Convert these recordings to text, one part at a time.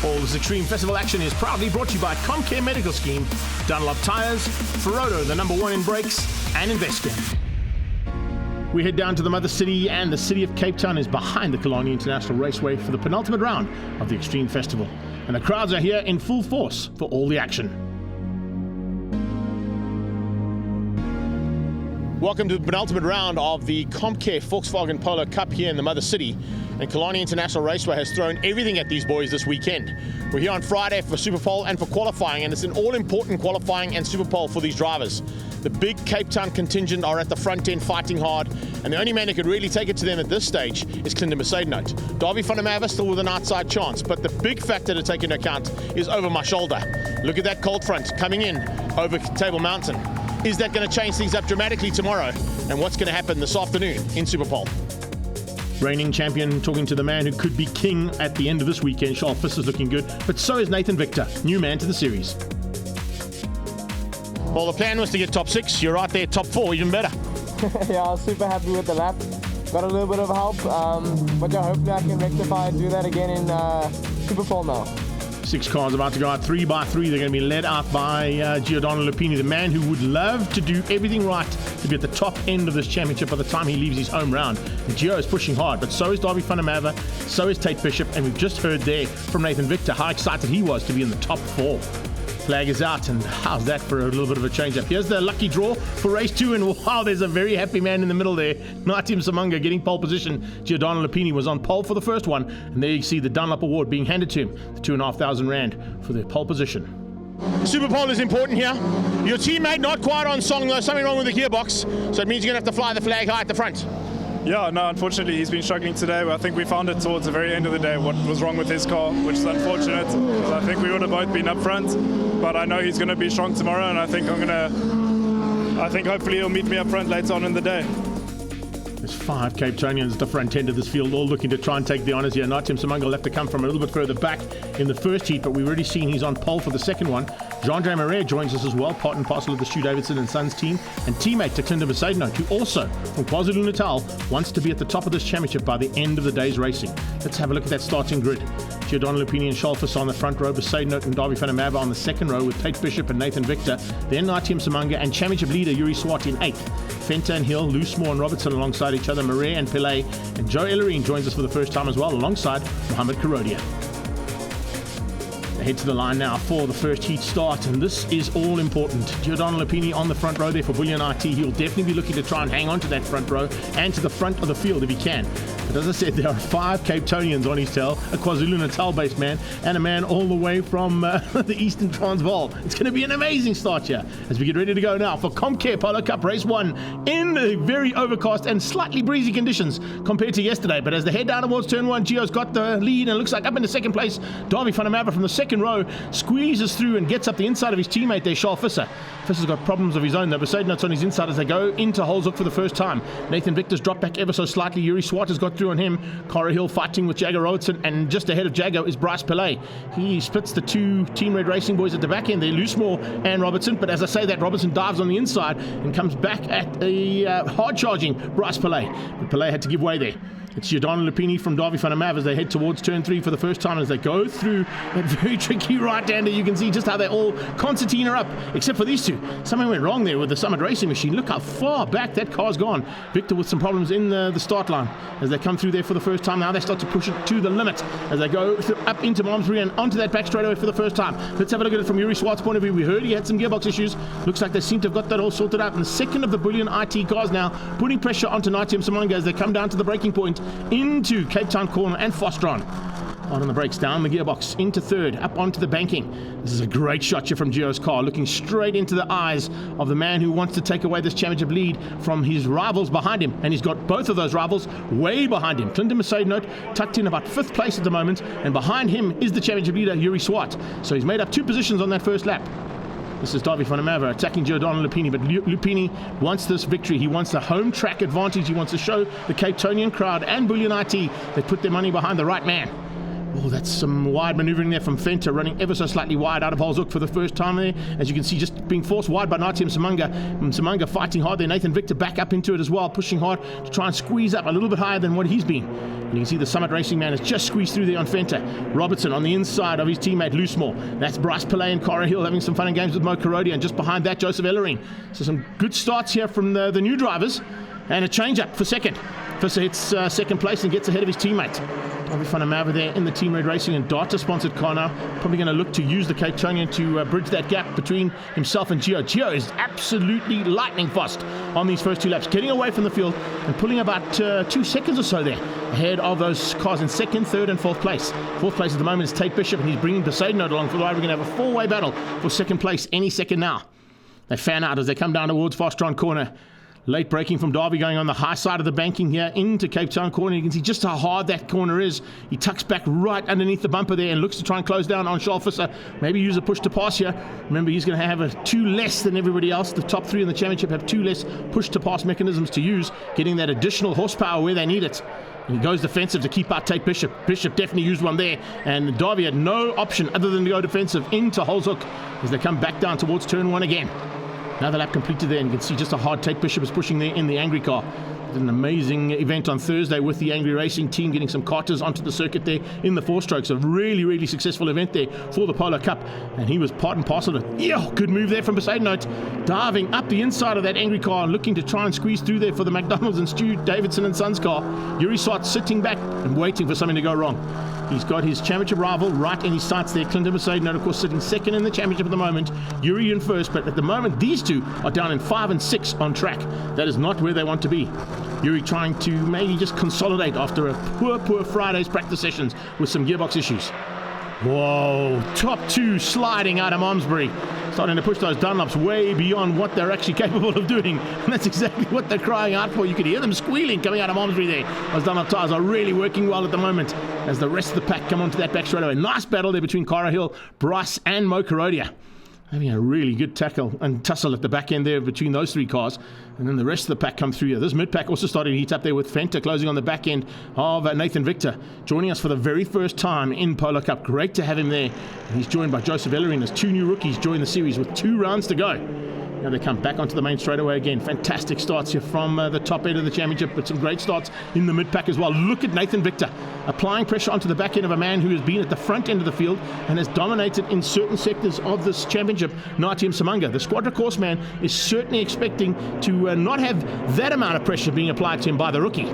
All this extreme festival action is proudly brought to you by CompCare Medical Scheme, Dunlop Tires, Ferodo, the #1 in brakes, and Investcare. We head down to the mother city, and the city of Cape Town is behind the Killarney International Raceway for the penultimate round of the Extreme Festival. And the crowds are here in full force for all the action. Welcome to the penultimate round of the CompCare Volkswagen Polo Cup here in the mother city. And Killarney International Raceway has thrown everything at these boys this weekend. We're here on Friday for Super Pole and for qualifying, and it's an all-important qualifying and Super Pole for these drivers. The big Cape Town contingent are at the front end fighting hard, and the only man who could really take it to them at this stage is Killarney. Darby van der Merwe still with an outside chance, but the big factor to take into account is over my shoulder. Look at that cold front coming in over Table Mountain. Is that going to change things up dramatically tomorrow? And what's going to happen this afternoon in Super Pole? Reigning champion talking to the man who could be king at the end of this weekend. Charles Visser's looking good, but so is Nathan Victor, new man to the series. Well, the plan was to get top 6. You're right there, top 4, even better. Yeah, I was super happy with the lap. Got a little bit of help, but yeah, hopefully I can rectify and do that again in Super Pole now. 6 cars about to go out 3 by 3. They're going to be led out by Giordano Lupini, the man who would love to do everything right to be at the top end of this championship by the time he leaves his home round. And Gio is pushing hard, but so is Darby van der Merwe, so is Tate Bishop, and we've just heard there from Nathan Victor how excited he was to be in the top 4. Flag is out, and how's that for a little bit of a change-up? Here's the lucky draw for race 2, and wow, there's a very happy man in the middle there. Natim Samanga getting pole position. Giordano Lupini was on pole for the first one, and there you see the Dunlop Award being handed to him, the 2,500 Rand for the pole position. Super Pole is important here. Your teammate not quite on song though, something wrong with the gearbox, so it means you're going to have to fly the flag high at the front. Yeah, no, unfortunately he's been struggling today. I think we found it towards the very end of the day what was wrong with his car, which is unfortunate, because I think we would have both been up front. But I know he's going to be strong tomorrow, and I think hopefully he'll meet me up front later on in the day. There's 5 Cape Townians at the front end of this field, all looking to try and take the honours here. Natim Samanga will have to come from a little bit further back in the first heat, but we've already seen he's on pole for the second one. Jean-Jay Marais joins us as well, part and parcel of the Stu Davidson and Sons team, and teammate to Killarney, who also, from KwaZulu-Natal, wants to be at the top of this championship by the end of the day's racing. Let's have a look at that starting grid. Giordano Lupini and Charles Visser on the front row, Besaidnout and Darby van der Merwe on the second row with Tate Bishop and Nathan Victor, then Natim Samanga and championship leader Yuri Swart in 8th. Fenta and Hill, Loosemore and Robertson alongside each other, Marais and Pillay, and Joe Ellerine joins us for the first time as well, alongside Mohamed Karodia. Head to the line now for the first heat start, and this is all important. Giordano Lupini on the front row there for Bullion IT. He'll definitely be looking to try and hang on to that front row and to the front of the field if he can. But as I said, there are 5 Cape Townians on his tail, a KwaZulu-Natal based man, and a man all the way from the Eastern Transvaal. It's going to be an amazing start here as we get ready to go now for CompCare Polo Cup Race 1 in the very overcast and slightly breezy conditions compared to yesterday. But as they head down towards turn 1, Gio's got the lead and looks like up in the second place. Darby van der Merwe from the second row squeezes through and gets up the inside of his teammate there, Charles Visser. Visser's got problems of his own though. Besaidnout's on his inside as they go into Holzhoek for the first time. Nathan Victor's dropped back ever so slightly. Yuri Swart has got through on him. Cara Hill fighting with Jago Robertson, and just ahead of Jago is Bryce Pillay. He splits the 2 Team Red Racing boys at the back end there, Loosemore and Robertson, but as I say that, Robertson dives on the inside and comes back at a hard charging Bryce Pillay, but Pillay had to give way there. It's Giordano Lupini from Darby van der Merwe as they head towards turn 3 for the first time. As they go through that very tricky right-hander, you can see just how they all concertina up, except for these 2. Something went wrong there with the Summit Racing Machine. Look how far back that car's gone. Victor with some problems in the start line as they come through there for the first time. Now they start to push it to the limit as they go up into Malmesbury and onto that back straightaway for the first time. Let's have a look at it from Yuri Swart's point of view. We heard he had some gearbox issues. Looks like they seem to have got that all sorted out. And the second of the Bullion IT cars now putting pressure onto Natim Samanga as they come down to the braking point into Cape Town corner and Fostron. On the brakes, down the gearbox, into third, up onto the banking. This is a great shot here from Gio's car, looking straight into the eyes of the man who wants to take away this championship lead from his rivals behind him. And he's got both of those rivals way behind him. Clinton Besaidnout tucked in about 5th place at the moment, and behind him is the championship leader, Yuri Swart. So he's made up 2 positions on that first lap. This is Darby van der Merwe attacking Giordano Lupini, but Lupini wants this victory. He wants the home track advantage. He wants to show the Cape Townian crowd and Bullion IT they put their money behind the right man. Oh, Oh, that's some wide manoeuvring there from Venter, running ever so slightly wide out of Holzhoek for the first time there. As you can see, just being forced wide by Nathi Msimanga fighting hard there. Nathan Victor back up into it as well, pushing hard to try and squeeze up a little bit higher than what he's been. And you can see the Summit Racing man has just squeezed through there on Venter. Robertson on the inside of his teammate Loosemore. That's Bryce Pillay and Cara Hill having some fun and games with Mo Karodia, and just behind that, Joseph Ellering. So some good starts here from the new drivers, and a change up for second. Visser hits second place and gets ahead of his teammate. Bobby van der Merwe there in the Team Red Racing and Data sponsored car now. Probably going to look to use the Cape Townian to bridge that gap between himself and Gio. Gio is absolutely lightning fast on these first 2 laps, getting away from the field and pulling about 2 seconds or so there ahead of those cars in second, third and fourth place. Fourth place at the moment is Tate Bishop, and he's bringing Besaidnote along for the ride. We're going to have a 4-way battle for second place any second now. They fan out as they come down towards Fastron corner. Late braking from Derby going on the high side of the banking here into Cape Town corner. You can see just how hard that corner is. He tucks back right underneath the bumper there and looks to try and close down on Charles Visser. Maybe use a push to pass here. Remember, he's going to have a 2 less than everybody else. The top 3 in the championship have 2 less push to pass mechanisms to use, getting that additional horsepower where they need it. And he goes defensive to keep out Tate Bishop. Bishop definitely used one there, and Derby had no option other than to go defensive into Holzhoek as they come back down towards turn 1 again. Another lap completed there, and you can see just how hard Tate Bishop is pushing there in the Angry car. Did an amazing event on Thursday with the Angry Racing team, getting some carters onto the circuit there in the 4-strokes. A really, really successful event there for the Polo Cup, and he was part and parcel of it. Yeah, good move there from Besaidnote, diving up the inside of that Angry car and looking to try and squeeze through there for the McDonald's and Stu Davidson and Sons car. Yuri Swart sitting back and waiting for something to go wrong. He's got his championship rival right in his sights there. Clinton Besaidnote, of course, sitting second in the championship at the moment. Yuri in first, but at the moment, these two are down in 5 and 6 on track. That is not where they want to be. Yuri trying to maybe just consolidate after a poor Friday's practice sessions with some gearbox issues. Whoa, top 2 sliding out of Malmesbury. Starting to push those Dunlops way beyond what they're actually capable of doing. And that's exactly what they're crying out for. You could hear them squealing coming out of Malmesbury there. Those Dunlop tyres are really working well at the moment as the rest of the pack come onto that back straightaway. Nice battle there between Cara Hill, Bryce and Mo Karodia. Having a really good tackle and tussle at the back end there between those 3 cars. And then the rest of the pack come through here. This mid-pack also started to heat up there with Venter closing on the back end of Nathan Victor, joining us for the very first time in Polo Cup. Great to have him there. And he's joined by Joseph Ellering as 2 new rookies join the series with 2 rounds to go. Now they come back onto the main straightaway again. Fantastic starts here from the top end of the championship, but some great starts in the mid-pack as well. Look at Nathan Victor applying pressure onto the back end of a man who has been at the front end of the field and has dominated in certain sectors of this championship, Nathi Msimanga. The Squadra course man is certainly expecting to not have that amount of pressure being applied to him by the rookie.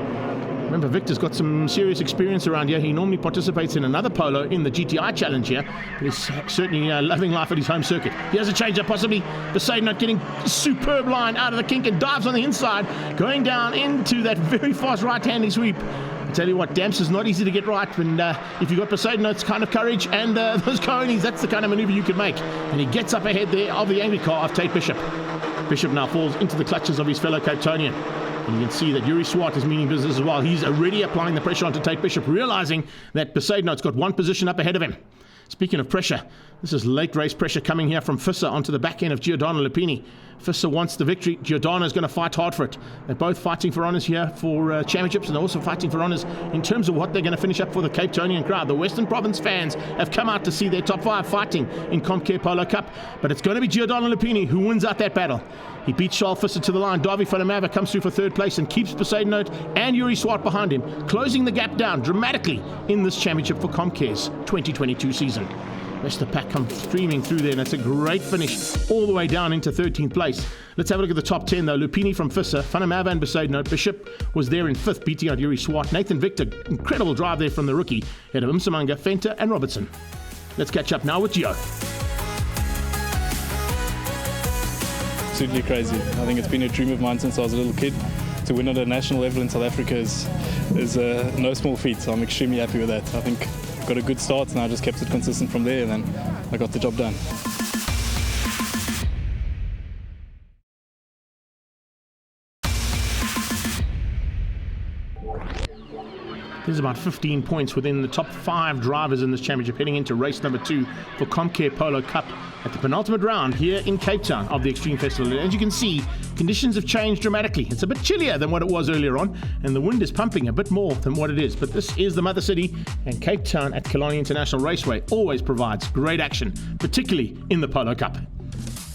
Remember, Victor's got some serious experience around here. He normally participates in another Polo in the GTI challenge here, but he's certainly loving life at his home circuit. He has a change up possibly. Besaidnote getting superb line out of the kink and dives on the inside, going down into that very fast right-handing sweep. I tell you what, Damps is not easy to get right, and if you've got Besaidnote's kind of courage and those cones, that's the kind of maneuver you can make. And he gets up ahead there of the angry car of Tate Bishop. Bishop now falls into the clutches of his fellow Cape Townian. And you can see that Yuri Swart is meaning business as well. He's already applying the pressure onto Tate Bishop, realizing that Besaidnote's got 1 position up ahead of him. Speaking of pressure, this is late race pressure coming here from Visser onto the back end of Giordano Lupini. Visser wants the victory. Giordano's going to fight hard for it. They're both fighting for honours here for championships, and they're also fighting for honours in terms of what they're going to finish up for the Cape Townian crowd. The Western Province fans have come out to see their top 5 fighting in CompCare Polo Cup, but it's going to be Giordano Lupini who wins out that battle. He beats Charles Visser to the line. Davy van der Merwe comes through for 3rd place and keeps Besaidnote and Yuri Swart behind him, closing the gap down dramatically in this championship for CompCare's 2022 season. Rest of the pack comes streaming through there, and it's a great finish all the way down into 13th place. Let's have a look at the top 10 though. Lupini from Visser, van der Merwe and Besaidnote. Bishop was there in 5th, beating out Yuri Swart. Nathan Victor, incredible drive there from the rookie, ahead of Msimanga, Venter and Robertson. Let's catch up now with Gio. Absolutely crazy. I think it's been a dream of mine since I was a little kid. To win at a national level in South Africa is no small feat, so I'm extremely happy with that. I think got a good start and I just kept it consistent from there, and then I got the job done. There's about 15 points within the top 5 drivers in this championship heading into race number 2 for CompCare Polo Cup at the penultimate round here in Cape Town of the Extreme Festival. And as you can see, conditions have changed dramatically. It's a bit chillier than what it was earlier on, and the wind is pumping a bit more than what it is. But this is the Mother City, and Cape Town at Killarney International Raceway always provides great action, particularly in the Polo Cup.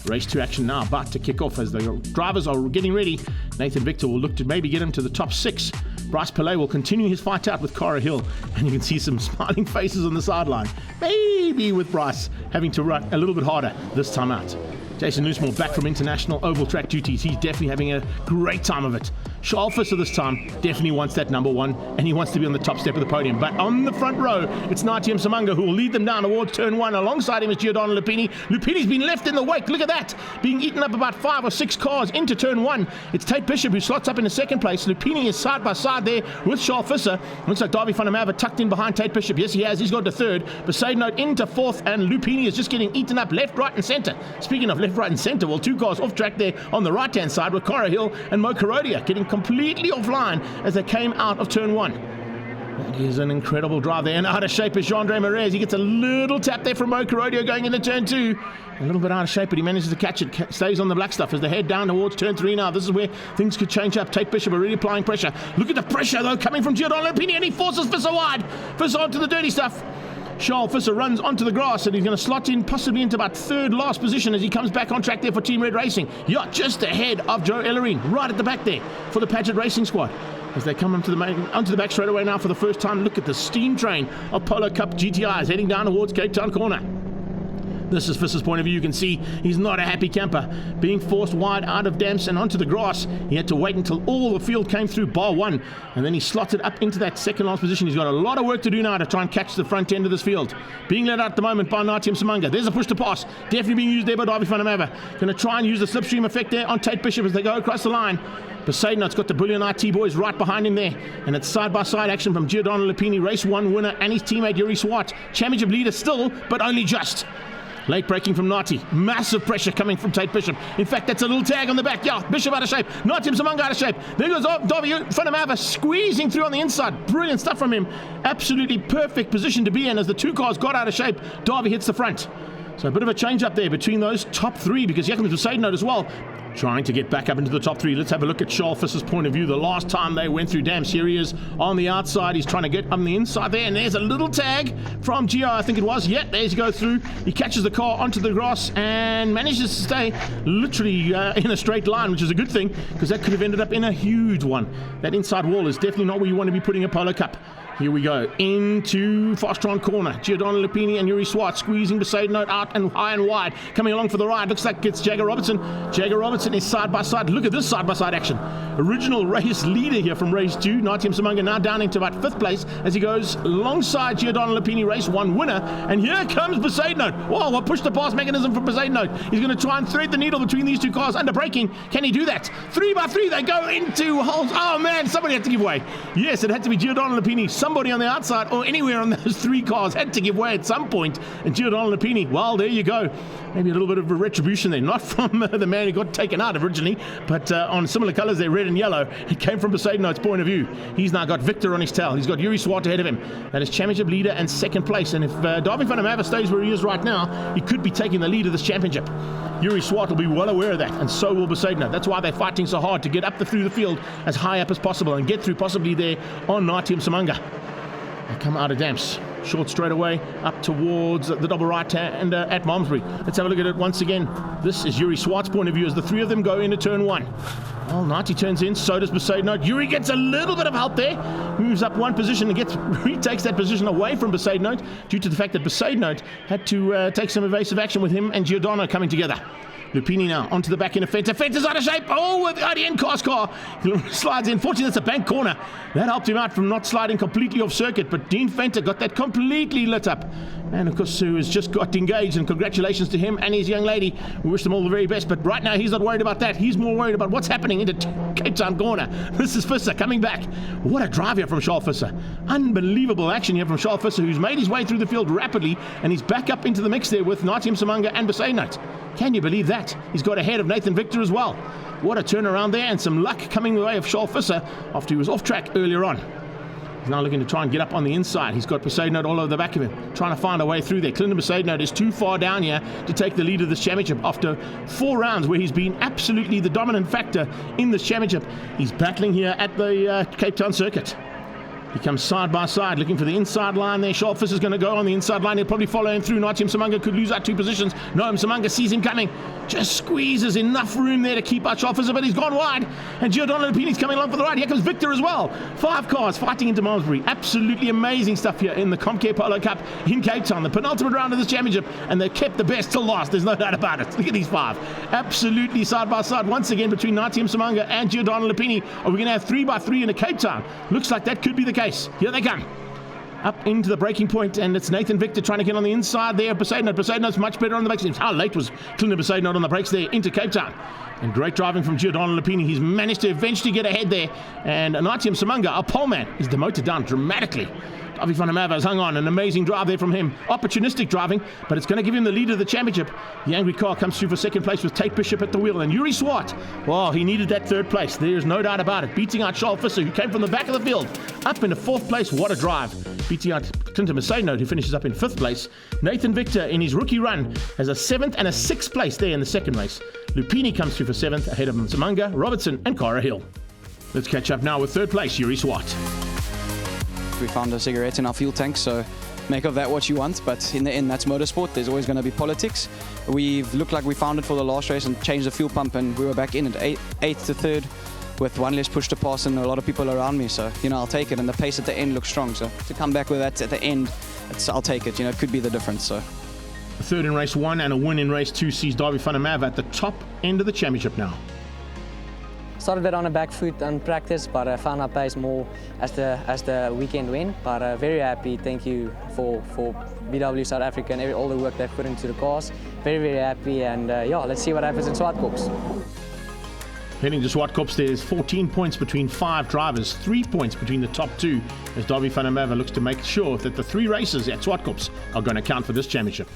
Race 2 action now about to kick off as the drivers are getting ready. Nathan Victor will look to maybe get him to the top 6. Bryce Pillay will continue his fight out with Cara Hill, and you can see some smiling faces on the sideline. Maybe with Bryce having to run a little bit harder this time out. Jason Loosemore back from international oval track duties. He's definitely having a great time of it. Charles Visser this time definitely wants that number 1, and he wants to be on the top step of the podium. But on the front row, it's Natia Msimanga who will lead them down towards turn 1. Alongside him is Giordano Lupini. Lupini's been left in the wake. Look at that. Being eaten up about 5 or 6 cars into turn 1. It's Tate Bishop who slots up in the second place. Lupini is side by side there with Charles Visser. Looks like Darby van der Merwe tucked in behind Tate Bishop. Yes, he has. He's got to 3rd. Besaidnout into 4th, and Lupini is just getting eaten up left, right, and centre. Speaking of left, right, and centre, well, 2 cars off track there on the right-hand side with Cara Hill and Mo Karodia getting completely offline as they came out of turn 1. That is an incredible drive there, and out of shape is Jean-Andre Merez. He gets a little tap there from Mo Karodia going into turn 2. A little bit out of shape, but he manages to catch it. Stays on the black stuff as they head down towards turn 3 now. This is where things could change up. Tate Bishop are really applying pressure. Look at the pressure, though, coming from Giordano Lupini, and he forces Visser wide. Visser onto the dirty stuff. Charles Visser runs onto the grass, and he's going to slot in possibly into about 3rd last position as he comes back on track there for Team Red Racing. Yeah, just ahead of Joe Ellerine, right at the back there for the Paget Racing squad. As they come onto the back straight away now for the first time, look at the steam train of Polo Cup GTIs heading down towards Cape Town corner. This is Visser's point of view. You can see he's not a happy camper. Being forced wide out of damps and onto the grass, he had to wait until all the field came through bar 1, and then he slotted up into that 2nd last position. He's got a lot of work to do now to try and catch the front end of this field. Being led out at the moment by Natia Msimanga. There's a push to pass. Definitely being used there by Darby van der Merwe. Going to try and use the slipstream effect there on Tate Bishop as they go across the line. Besaidnout's got the Bullion IT boys right behind him there, and it's side-by-side action from Giordano Lupini, race 1 winner, and his teammate Yuri Swart. Championship leader still, but only just. Late braking from Nati. Massive pressure coming from Tate Bishop. In fact, that's a little tag on the back. Yeah, Bishop out of shape. Natia Msimanga out of shape. There goes Darby van der Merwe squeezing through on the inside. Brilliant stuff from him. Absolutely perfect position to be in as the 2 cars got out of shape. Darby hits the front. So a bit of a change up there between those top 3 because Jakobs Besaidnout as well trying to get back up into the top 3. Let's have a look at Charles Visser's point of view. The last time they went through dams, here he is on the outside. He's trying to get on the inside there, and there's a little tag from Gio, I think it was. Yeah, there he goes through. He catches the car onto the grass and manages to stay literally in a straight line, which is a good thing because that could have ended up in a huge one. That inside wall is definitely not where you want to be putting a Polo Cup. Here we go into Fastron corner. Giordano Lupini and Yuri Swart squeezing Besaidnout out and high and wide. Coming along for the ride. Looks like it's Jagger Robertson. Jagger Robertson is side by side. Look at this side by side action. Original race leader here from race 2. Natia Msimanga now down into about 5th place as he goes alongside Giordano Lupini, race 1 winner. And here comes Besaidnout. Wow, what push to pass mechanism from Besaidnout. He's going to try and thread the needle between these 2 cars under braking. Can he do that? 3 by 3 they go into holes. Oh man, somebody had to give way. Yes, it had to be Giordano Lupini. Somebody on the outside or anywhere on those 3 cars had to give way at some point. And Giordano Lupini, well, there you go. Maybe a little bit of a retribution there. Not from the man who got taken out originally, but on similar colours there, red and yellow. It came from Besaidnout's point of view. He's now got Victor on his tail. He's got Yuri Swart ahead of him. That is championship leader and 2nd place. And if Darby van der Merwe stays where he is right now, he could be taking the lead of this championship. Yuri Swart will be well aware of that, and so will Besaidnout. That's why they're fighting so hard to get up through the field as high up as possible and get through possibly there on Natia Msimanga. They come out of damps. Short straight away up towards the double right hand at Malmesbury. Let's have a look at it once again. This is Yuri Swart's point of view as the 3 of them go into turn 1. Well, Nati turns in, so does Besaidnout. Yuri gets a little bit of help there. Moves up 1 position and retakes that position away from Besaidnout due to the fact that Besaidnout had to take some evasive action with him and Giordano coming together. Lupini now onto the back end of Fenter. Fenter's out of shape. Oh, with the IDN car. He slides in. Fortunately, that's a bank corner. That helped him out from not sliding completely off circuit. But Dean Fenter got that completely lit up. And of course, who has just got engaged. And congratulations to him and his young lady. We wish them all the very best. But right now, he's not worried about that. He's more worried about what's happening into Cape Town corner. This is Visser coming back. What a drive here from Charles Visser. Unbelievable action here from Charles Visser, who's made his way through the field rapidly. And he's back up into the mix there with Natia Msimanga and Besaidnout. Can you believe that? He's got ahead of Nathan Victor as well. What a turnaround there, and some luck coming the way of Charles Visser after he was off track earlier on. He's now looking to try and get up on the inside. He's got Besaidnout all over the back of him, trying to find a way through there. Clinton Besaidnout is too far down here to take the lead of this championship after 4 rounds where he's been absolutely the dominant factor in this championship. He's battling here at the Cape Town circuit. He comes side by side, looking for the inside line there. Sharpfist is going to go on the inside line. He'll probably follow him through. Naitium Samanga could lose out 2 positions. Noam Samanga sees him coming. Just squeezes enough room there to keep out Sharpfist, but he's gone wide. And Giordano Lupini's coming along for the ride. Here comes Victor as well. 5 cars fighting into Malmesbury. Absolutely amazing stuff here in the CompCare Polo Cup in Cape Town. The penultimate round of this championship, and they've kept the best till last. There's no doubt about it. Look at these 5. Absolutely side by side once again between Naitium Samanga and Giordano Lupini. Are we going to have 3x3 in a Cape Town? Looks like that could be the case. Here they come. Up into the breaking point, and it's Nathan Victor trying to get on the inside there of Besaidnout. Besaidnout's much better on the brakes. How late was Clinton Besaidnout on the brakes there into Cape Town? And great driving from Giordano Lupini. He's managed to eventually get ahead there. And Naitium Samanga, a pole man, is demoted down dramatically. Davy van der Merwe has hung on. An amazing drive there from him. Opportunistic driving, but it's going to give him the lead of the championship. The angry car comes through for second place with Tate Bishop at the wheel. And Yuri Swart, well, he needed that 3rd place. There's no doubt about it. Beating out Charles Visser, who came from the back of the field, up into 4th place. What a drive. Beating out Clinton Besaidnout, who finishes up in 5th place. Nathan Victor, in his rookie run, has a 7th and a 6th place there in the 2nd race. Lupini comes through for 7th, ahead of Samanga, Robertson, and Cara Hill. Let's catch up now with 3rd place, Yuri Swart. We found a cigarette in our fuel tank, so make of that what you want, but in the end that's motorsport. There's always going to be politics. We've looked like we found it for the last race and changed the fuel pump, and we were back in at 8th to 3rd with 1 less push to pass and a lot of people around me, so I'll take it, and the pace at the end looks strong, so to come back with that at the end, I'll take it. It could be the difference. So A 3rd in race 1 and a win in race 2 sees Davy van der Merwe at the top end of the championship now. Started a bit on a back foot on practice, but I found our pace more as the weekend went. But very happy. Thank you for BW South Africa and all the work they've put into the cars. Very, very happy, and let's see what happens in Swartkops. Heading to Swartkops, there's 14 points between 5 drivers, 3 points between the top 2, as Davy van der Merwe looks to make sure that the 3 races at Swartkops are going to count for this championship.